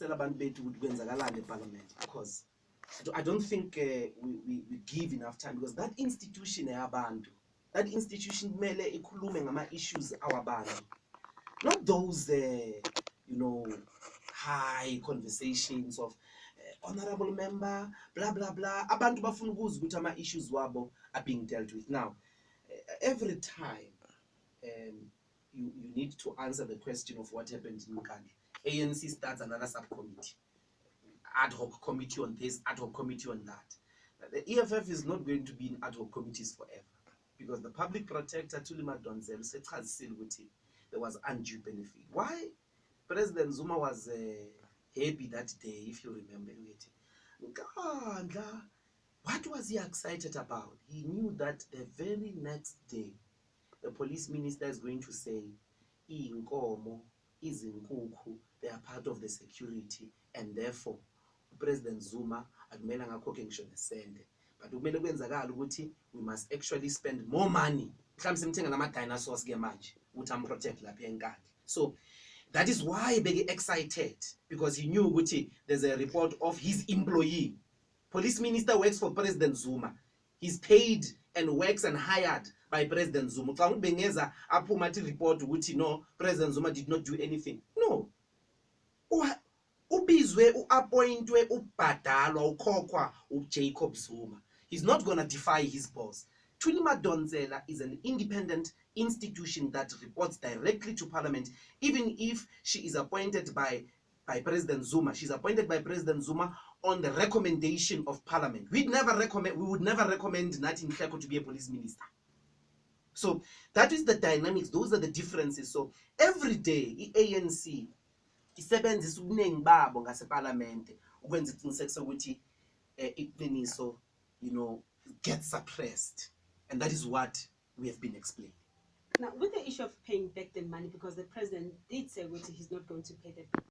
selabantu bethu ukuthi kwenzakalani eParliament, because I don't think we give enough time, because that institution yabantu, that institution kumele ikhulume ngama issues awabantu, not those high conversations of honorable member blah blah blah. Abantu bafuna ukuzwa ukuthi ama issues wabo are being dealt with. Now every time you need to answer the question of what happened in Nkandla. ANC starts another subcommittee, ad hoc committee on this, ad hoc committee on that. The EFF is not going to be in ad hoc committees forever, because the public protector Thuli Madonsela said there was undue benefit. Why President Zuma was happy that day, if you remember it. Nkandla, what was he excited about? He knew that the very next day the police minister is going to say, Inkomo, Izinkukhu, they are part of the security, and therefore President Zuma akumele ngakhokhe ngisho nesende, but kumele kwenzakala ukuthi we must actually spend more money. Mhlawumbe simthenga nama dinosaurs ke manje ukuthi am protect lapha eNkandla. So that is why he excited, because he knew ukuthi there's a report of his employee. Police minister works for President Zuma. He's paid and works and hired by President Zuma. Xa ubengeza aphuma athi report ukuthi no, President Zuma did not do anything. No. Ubizwe uappointwe ubhadalwa ukhokhwa uJacob Zuma. He's not going to defy his boss. Thuli Madonsela is an independent institution that reports directly to Parliament, even if she is appointed by President Zuma. She's appointed by President Zuma on the recommendation of Parliament. We would never recommend Nathi Nhleko to be a police minister. So that is the dynamics. Those are the differences. So every day, ANC isebenzisa ubuningi babo ngaseParliament ukwenza iqinisekisa ukuthi iqiniso, gets suppressed, and that is what we have been explaining. Now, with the issue of paying back the money, because the president did say he's not going to pay the